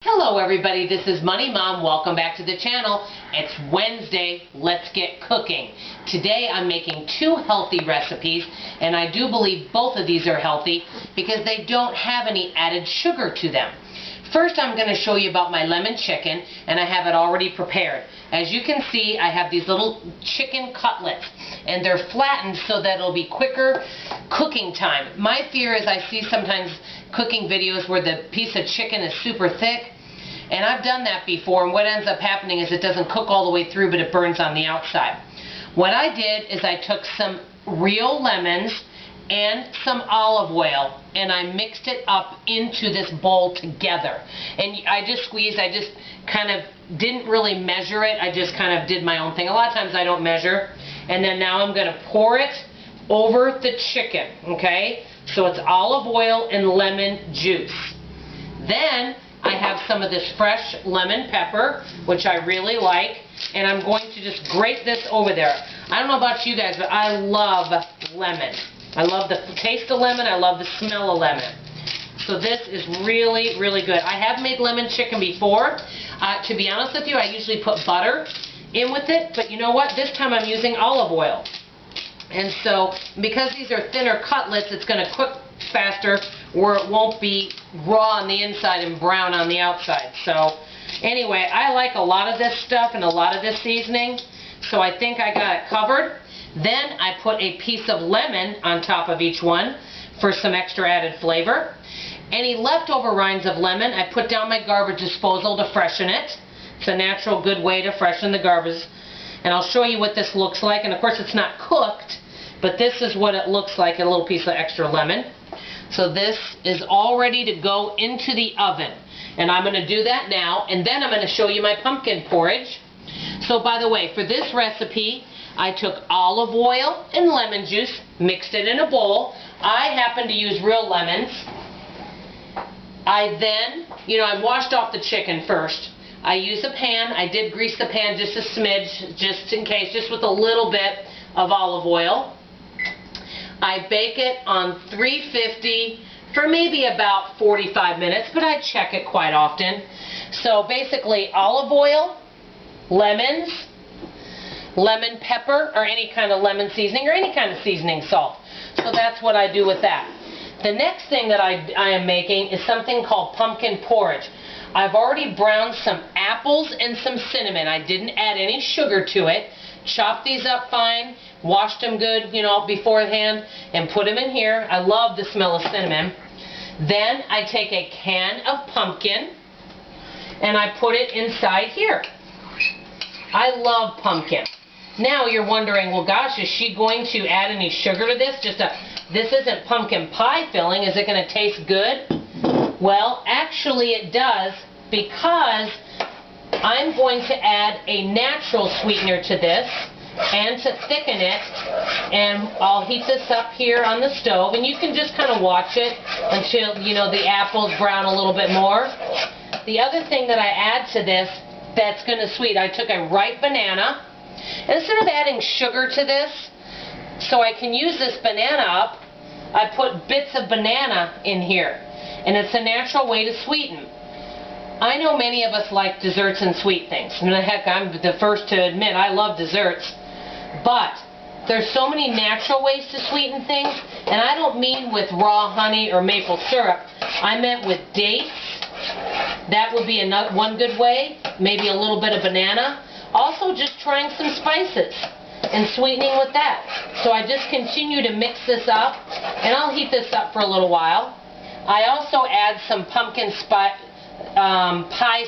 Hello everybody, this is Money Mom. Welcome back to the channel. It's Wednesday. Let's get cooking. Today I'm making two healthy recipes, and I do believe both of these are healthy because they don't have any added sugar to them. First I'm going to show you about my lemon chicken, and I have it already prepared. As you can see, I have these little chicken cutlets, and they're flattened so that it'll be quicker cooking time. My fear is I see sometimes cooking videos where the piece of chicken is super thick, and I've done that before, and what ends up happening is it doesn't cook all the way through, but it burns on the outside. What I did is I took some real lemons and some olive oil, and I mixed it up into this bowl together. And I just squeezed, I just kind of didn't really measure it, I just kind of did my own thing. A lot of times I don't measure. And then now I'm going to pour it over the chicken, okay? So it's olive oil and lemon juice. Then I have some of this fresh lemon pepper, which I really like, and I'm going to just grate this over there. I don't know about you guys, but I love lemon. I love the taste of lemon, I love the smell of lemon. So this is really, really good. I have made lemon chicken before. To be honest with you, I usually put butter in with it, but you know what? This time I'm using olive oil. And so, because these are thinner cutlets, it's going to cook faster, where it won't be raw on the inside and brown on the outside. So, anyway, I like a lot of this stuff and a lot of this seasoning, so I think I got it covered. Then I put a piece of lemon on top of each one for some extra added flavor. Any leftover rinds of lemon, I put down my garbage disposal to freshen it. It's a natural good way to freshen the garbage. And I'll show you what this looks like. And of course it's not cooked, but this is what it looks like, a little piece of extra lemon. So this is all ready to go into the oven. And I'm going to do that now, and then I'm going to show you my pumpkin porridge. So by the way, for this recipe, I took olive oil and lemon juice, mixed it in a bowl. I happen to use real lemons. I then, I washed off the chicken first. I use a pan. I did grease the pan just a smidge, just in case, just with a little bit of olive oil. I bake it on 350 for maybe about 45 minutes, but I check it quite often. So basically olive oil, lemons, lemon pepper, or any kind of lemon seasoning, or any kind of seasoning salt. So that's what I do with that. The next thing that I am making is something called pumpkin porridge. I've already browned some apples and some cinnamon. I didn't add any sugar to it. Chopped these up fine, washed them good, beforehand, and put them in here. I love the smell of cinnamon. Then I take a can of pumpkin and I put it inside here. I love pumpkin. Now you're wondering, well gosh, is she going to add any sugar to this? This isn't pumpkin pie filling. Is it going to taste good? Well, actually it does, because I'm going to add a natural sweetener to this, and to thicken it, and I'll heat this up here on the stove, and you can just kind of watch it until, the apples brown a little bit more. The other thing that I add to this that's going to sweeten, I took a ripe banana, and instead of adding sugar to this, so I can use this banana up, I put bits of banana in here. And it's a natural way to sweeten. I know many of us like desserts and sweet things. And heck, I'm the first to admit I love desserts. But there's so many natural ways to sweeten things. And I don't mean with raw honey or maple syrup. I meant with dates. That would be one good way. Maybe a little bit of banana. Also just trying some spices and sweetening with that. So I just continue to mix this up. And I'll heat this up for a little while. I also add some pumpkin pie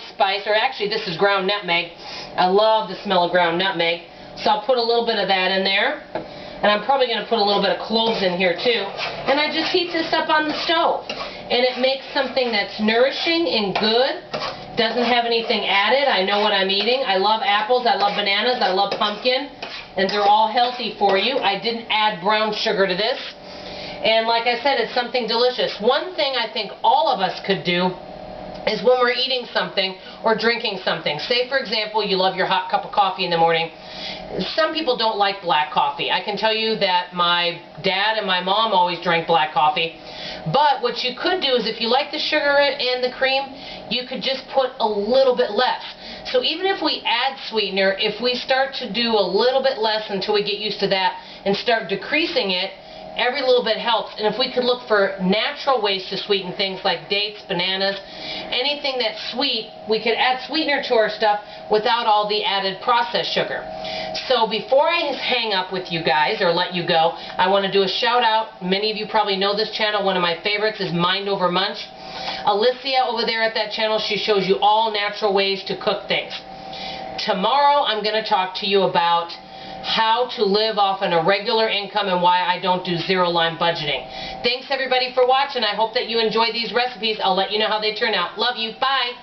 spice, or actually this is ground nutmeg. I love the smell of ground nutmeg. So I'll put a little bit of that in there. And I'm probably going to put a little bit of cloves in here too. And I just heat this up on the stove. And it makes something that's nourishing and good. Doesn't have anything added. I know what I'm eating. I love apples, I love bananas, I love pumpkin. And they're all healthy for you. I didn't add brown sugar to this. And like I said, it's something delicious. One thing I think all of us could do is when we're eating something or drinking something. Say, for example, you love your hot cup of coffee in the morning. Some people don't like black coffee. I can tell you that my dad and my mom always drank black coffee. But what you could do is, if you like the sugar and the cream, you could just put a little bit less. So even if we add sweetener, if we start to do a little bit less until we get used to that and start decreasing it, every little bit helps. And if we could look for natural ways to sweeten things like dates, bananas, anything that's sweet, we could add sweetener to our stuff without all the added processed sugar. So before I hang up with you guys or let you go, I want to do a shout out. Many of you probably know this channel. One of my favorites is Mind Over Munch. Alicia over there at that channel, she shows you all natural ways to cook things. Tomorrow I'm going to talk to you about how to live off an irregular income and why I don't do zero-line budgeting. Thanks everybody for watching. I hope that you enjoy these recipes. I'll let you know how they turn out. Love you. Bye.